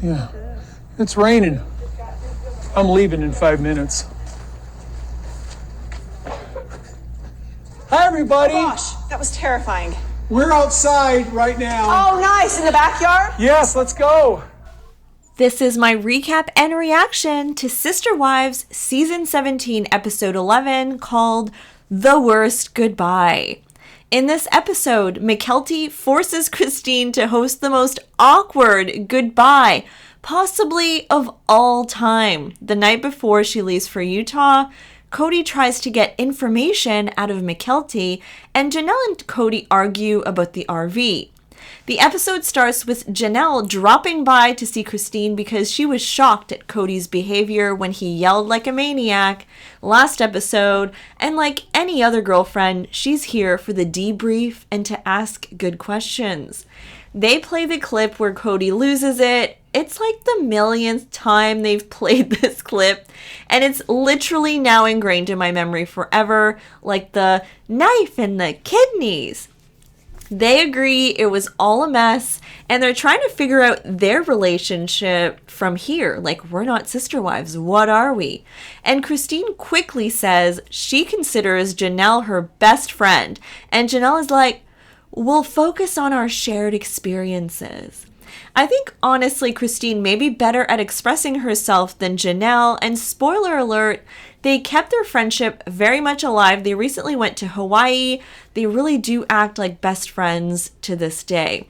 Yeah, it's raining. I'm leaving in 5 minutes. Hi, everybody. Oh gosh, that was terrifying. We're outside right now. Oh, nice. In the backyard? Yes, let's go. This is my recap and reaction to Sister Wives Season 17, Episode 11, called The Worst Goodbye. In this episode, Mykelti forces Christine to host the most awkward goodbye, possibly of all time. The night before she leaves for Utah, Kody tries to get information out of Mykelti, and Janelle and Kody argue about the RV. The episode starts with Janelle dropping by to see Christine because she was shocked at Kody's behavior when he yelled like a maniac last episode, and like any other girlfriend, she's here for the debrief and to ask good questions. They play the clip where Kody loses it. It's like the millionth time they've played this clip, and it's literally now ingrained in my memory forever, like the knife and the kidneys. They agree it was all a mess, and they're trying to figure out their relationship from here. Like, we're not sister wives. What are we? And Christine quickly says she considers Janelle her best friend. And Janelle is like, we'll focus on our shared experiences. I think, honestly, Christine may be better at expressing herself than Janelle, and spoiler alert, they kept their friendship very much alive. They recently went to Hawaii. They really do act like best friends to this day.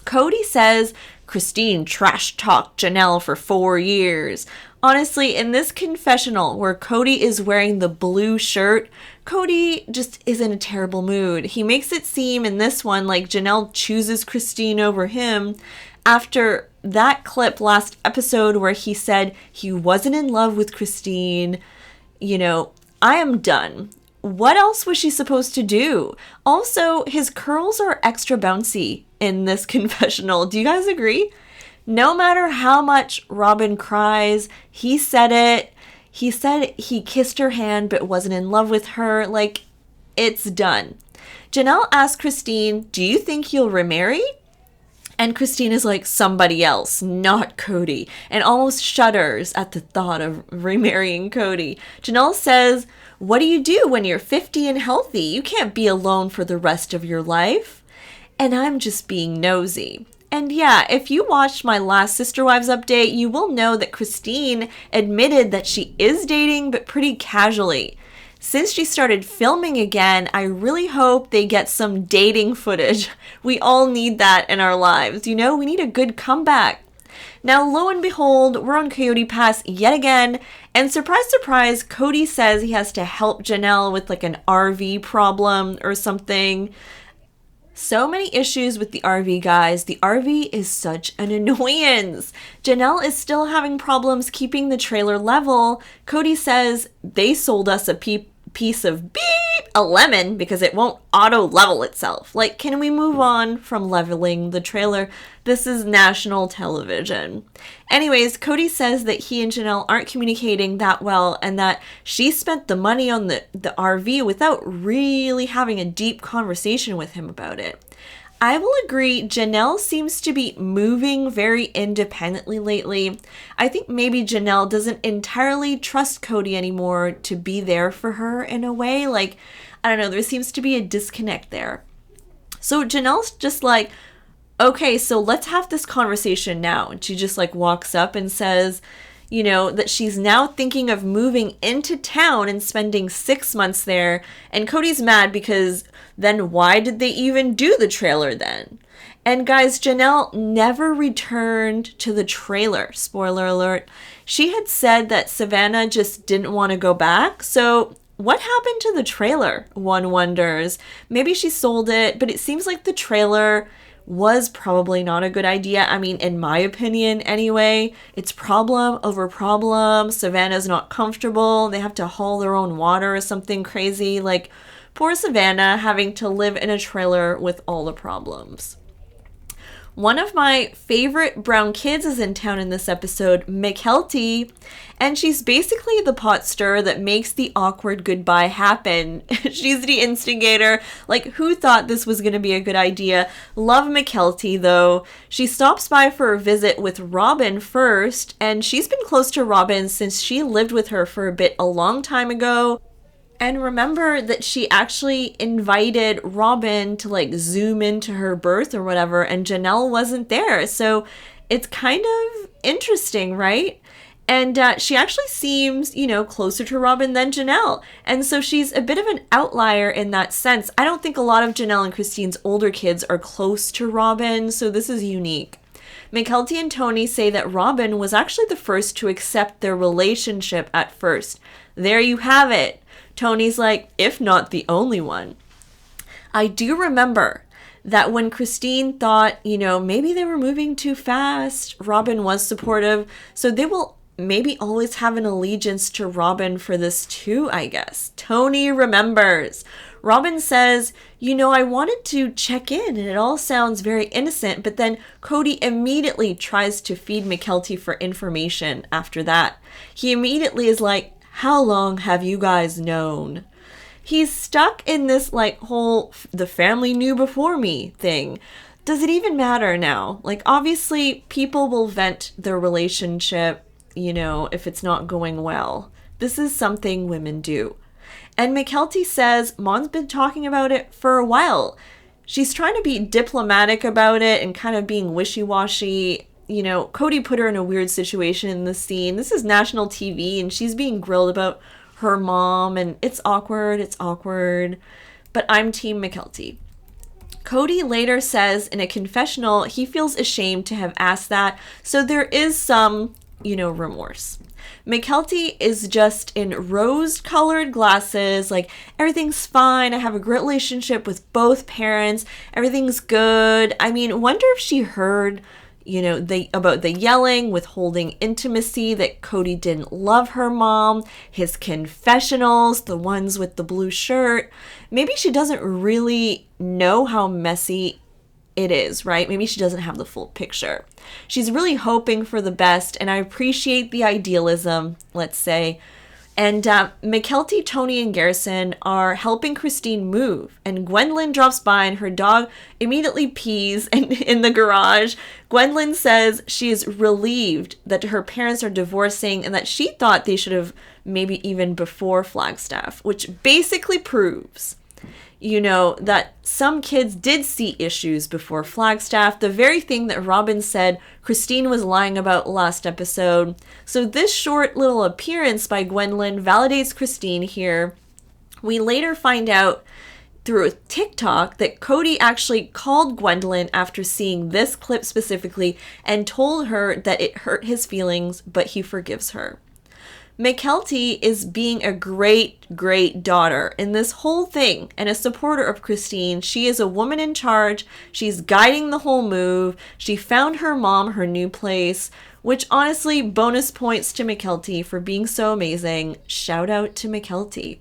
Kody says Christine trash-talked Janelle for 4 years. Honestly, in this confessional where Kody is wearing the blue shirt, Kody just is in a terrible mood. He makes it seem in this one like Janelle chooses Christine over him after that clip last episode where he said he wasn't in love with Christine. You know, I am done. What else was she supposed to do? Also, his curls are extra bouncy in this confessional. Do you guys agree? No matter how much Robyn cries, he said it. He said he kissed her hand but wasn't in love with her. Like, it's done. Janelle asked Christine, do you think you'll remarry? And Christine is like, somebody else, not Kody, and almost shudders at the thought of remarrying Kody. Janelle says, what do you do when you're 50 and healthy? You can't be alone for the rest of your life. And I'm just being nosy. And yeah, if you watched my last Sister Wives update, you will know that Christine admitted that she is dating, but pretty casually. Since she started filming again, I really hope they get some dating footage. We all need that in our lives. You know, we need a good comeback. Now, lo and behold, we're on Coyote Pass yet again, and surprise, surprise, Kody says he has to help Janelle with like an RV problem or something. So many issues with the RV, guys. The RV is such an annoyance. Janelle is still having problems keeping the trailer level. Kody says they sold us a piece of a lemon because it won't auto level itself. Like, can we move on from leveling the trailer? This is national television. Anyways, Kody says that he and Janelle aren't communicating that well and that she spent the money on the RV without really having a deep conversation with him about it. I will agree, Janelle seems to be moving very independently lately. I think maybe Janelle doesn't entirely trust Kody anymore to be there for her in a way. Like, I don't know, there seems to be a disconnect there. So Janelle's just like, okay, so let's have this conversation now. And she just like walks up and says, you know, that she's now thinking of moving into town and spending 6 months there. And Kody's mad because then why did they even do the trailer then? And guys, Janelle never returned to the trailer. Spoiler alert. She had said that Savannah just didn't want to go back. So what happened to the trailer? One wonders. Maybe she sold it, but it seems like the trailer was probably not a good idea. I mean, in my opinion anyway, it's problem over problem. Savannah's not comfortable. They have to haul their own water or something crazy. Like, poor Savannah having to live in a trailer with all the problems. One of my favorite brown kids is in town in this episode, Mykelti, and she's basically the pot stirrer that makes the awkward goodbye happen. She's the instigator. Like, who thought this was going to be a good idea? Love Mykelti, though. She stops by for a visit with Robyn first, and she's been close to Robyn since she lived with her for a bit a long time ago. And remember that she actually invited Robyn to like zoom into her birth or whatever, and Janelle wasn't there. So it's kind of interesting, right? And she actually seems, closer to Robyn than Janelle. And so she's a bit of an outlier in that sense. I don't think a lot of Janelle and Christine's older kids are close to Robyn, so this is unique. Mykelti and Tony say that Robyn was actually the first to accept their relationship at first. There you have it. Tony's like, if not the only one. I do remember that when Christine thought, maybe they were moving too fast, Robyn was supportive. So they will maybe always have an allegiance to Robyn for this too, I guess. Tony remembers. Robyn says, I wanted to check in and it all sounds very innocent, but then Kody immediately tries to feed Mykelti for information after that. He immediately is like, how long have you guys known? He's stuck in this whole the family knew before me thing. Does it even matter now? Obviously people will vent their relationship, if it's not going well. This is something women do. And Mykelti says Mom's been talking about it for a while. She's trying to be diplomatic about it and kind of being wishy-washy. Kody put her in a weird situation in the scene. This is national TV and she's being grilled about her mom and it's awkward. But I'm team Mykelti. Kody later says in a confessional he feels ashamed to have asked that. So there is some, remorse. Mykelti is just in rose-colored glasses, everything's fine, I have a great relationship with both parents, everything's good. I mean, wonder if she heard about the yelling, withholding intimacy, that Kody didn't love her mom, his confessionals, the ones with the blue shirt. Maybe she doesn't really know how messy it is, right? Maybe she doesn't have the full picture. She's really hoping for the best, and I appreciate the idealism, let's say. And Mykelti, Tony, and Garrison are helping Christine move. And Gwendolyn drops by and her dog immediately pees in the garage. Gwendolyn says she is relieved that her parents are divorcing and that she thought they should have maybe even before Flagstaff, which basically proves, that some kids did see issues before Flagstaff, the very thing that Robyn said Christine was lying about last episode. So this short little appearance by Gwendolyn validates Christine here. We later find out through a TikTok that Kody actually called Gwendolyn after seeing this clip specifically and told her that it hurt his feelings, but he forgives her. Mykelti is being a great, great daughter in this whole thing and a supporter of Christine. She is a woman in charge. She's guiding the whole move. She found her mom her new place, which honestly, bonus points to Mykelti for being so amazing. Shout out to Mykelti.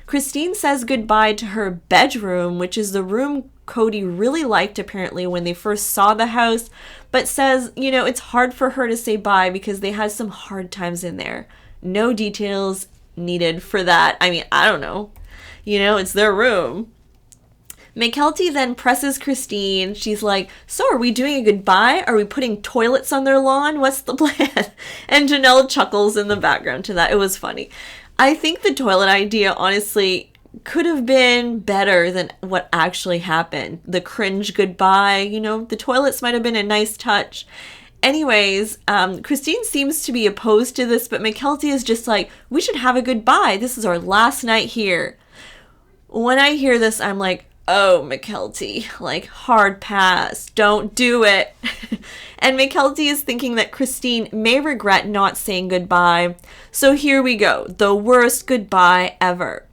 Christine says goodbye to her bedroom, which is the room Kody really liked apparently when they first saw the house, but says, it's hard for her to say bye because they had some hard times in there. No details needed for that. I mean, I don't know. It's their room. Mykelti then presses Christine. She's like, so are we doing a goodbye? Are we putting toilets on their lawn? What's the plan? And Janelle chuckles in the background to that. It was funny. I think the toilet idea, honestly, could have been better than what actually happened. The cringe goodbye, the toilets might have been a nice touch. Anyways, Christine seems to be opposed to this, but Mykelti is just like, we should have a goodbye. This is our last night here. When I hear this, I'm like, oh, Mykelti, hard pass. Don't do it. And Mykelti is thinking that Christine may regret not saying goodbye. So here we go. The worst goodbye ever.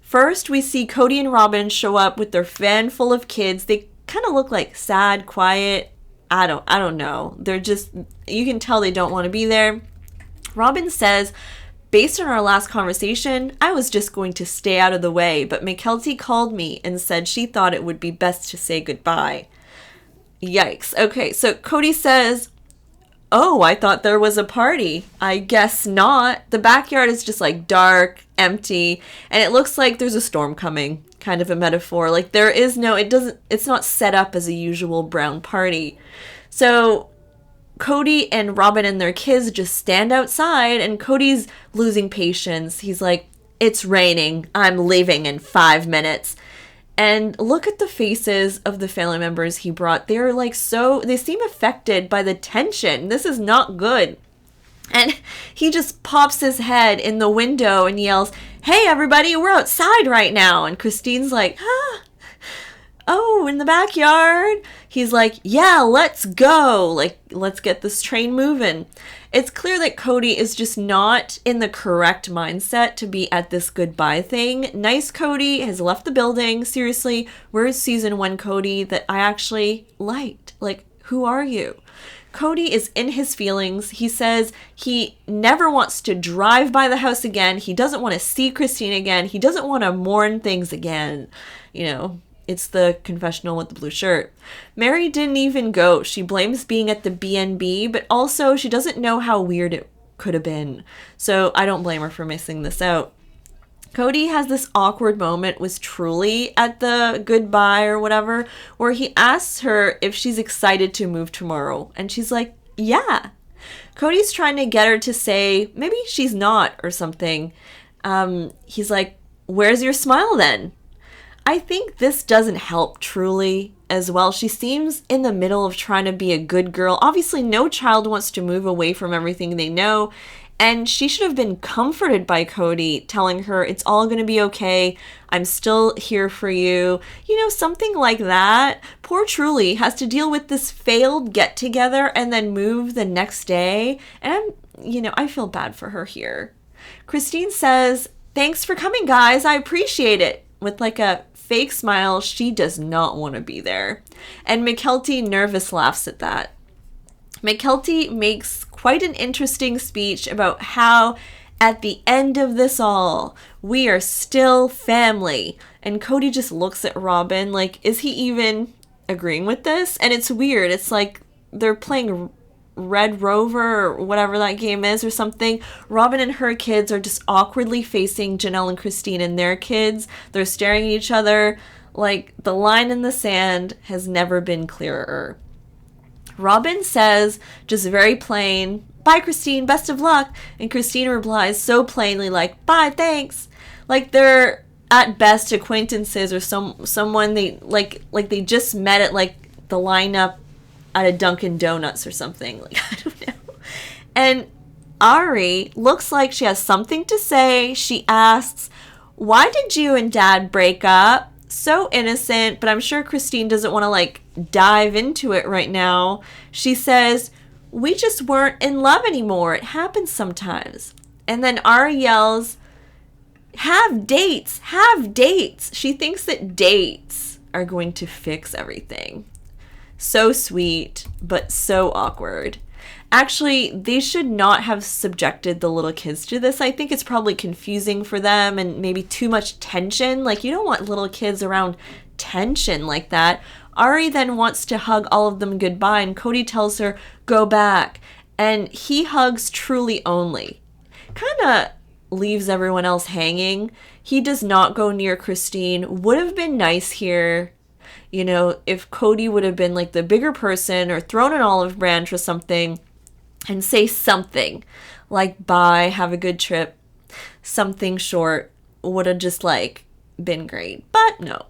First, we see Kody and Robyn show up with their van full of kids. They kind of look like sad, quiet. I don't know. They're just, you can tell they don't want to be there. Robyn says, based on our last conversation, I was just going to stay out of the way, but Mykelti called me and said she thought it would be best to say goodbye. Yikes. Okay, so Kody says, "Oh, I thought there was a party. I guess not." The backyard is just like dark, empty, and it looks like there's a storm coming. Kind of a metaphor. Like there is no, it's not set up as a usual brown party. So Kody and Robyn and their kids just stand outside, and Cody's losing patience. He's like, "It's raining. I'm leaving in 5 minutes." And look at the faces of the family members he brought. They're like they seem affected by the tension. This is not good. And he just pops his head in the window and yells, "Hey everybody, we're outside right now." And Christine's like, "Oh, in the backyard?" He's like, "Yeah, let's go. Like, let's get this train moving." It's clear that Kody is just not in the correct mindset to be at this goodbye thing. Nice Kody has left the building. Seriously, where's season 1 Kody that I actually liked? Like, who are you? Kody is in his feelings. He says he never wants to drive by the house again. He doesn't want to see Christine again. He doesn't want to mourn things again. You know, it's the confessional with the blue shirt. Mary didn't even go. She blames being at the B&B, but also she doesn't know how weird it could have been. So I don't blame her for missing this out. Kody has this awkward moment with Truly at the goodbye or whatever, where he asks her if she's excited to move tomorrow. And she's like, yeah. Cody's trying to get her to say maybe she's not or something. He's like, where's your smile then? I think this doesn't help Truly as well. She seems in the middle of trying to be a good girl. Obviously, no child wants to move away from everything they know. And she should have been comforted by Kody, telling her it's all going to be okay. I'm still here for you. You know, something like that. Poor Truly has to deal with this failed get together and then move the next day. And I feel bad for her here. Christine says, "Thanks for coming, guys. I appreciate it." With like a fake smile. She does not want to be there. And Mykelti nervous laughs at that. Mykelti makes quite an interesting speech about how at the end of this all, we are still family. And Kody just looks at Robyn like, is he even agreeing with this? And it's weird. It's like they're playing Red Rover or whatever that game is or something. Robyn and her kids are just awkwardly facing Janelle and Christine and their kids. They're staring at each other like the line in the sand has never been clearer. Robyn says, just very plain, "Bye, Christine, best of luck." And Christine replies so plainly like, "Bye, thanks." Like they're at best acquaintances or someone they like they just met at like the lineup at a Dunkin' Donuts or something. Like, I don't know. And Ari looks like she has something to say. She asks, "Why did you and Dad break up?" So innocent, but I'm sure Christine doesn't want to like dive into it right now. She says, "We just weren't in love anymore. It happens sometimes." And then Ari yells, "Have dates, have dates." She thinks that dates are going to fix everything. So sweet, but so awkward. Actually, they should not have subjected the little kids to this. I think it's probably confusing for them and maybe too much tension. Like, you don't want little kids around tension like that. Ari then wants to hug all of them goodbye, and Kody tells her, "Go back." And he hugs Truly only. Kind of leaves everyone else hanging. He does not go near Christine. Would have been nice here. You know, if Kody would have been like the bigger person or thrown an olive branch or something and say something like, "Bye, have a good trip." Something short would have just like been great, but no.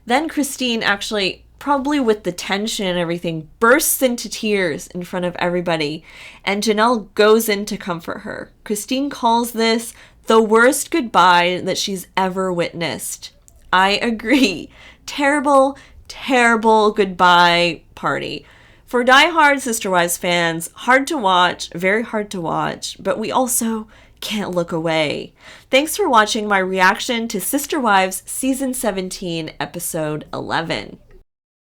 Then Christine actually, probably with the tension and everything, bursts into tears in front of everybody, and Janelle goes in to comfort her. Christine calls this the worst goodbye that she's ever witnessed. I agree. Terrible, terrible goodbye party. For diehard Sister Wives fans, hard to watch, very hard to watch, but we also can't look away. Thanks for watching my reaction to Sister Wives Season 17, Episode 11.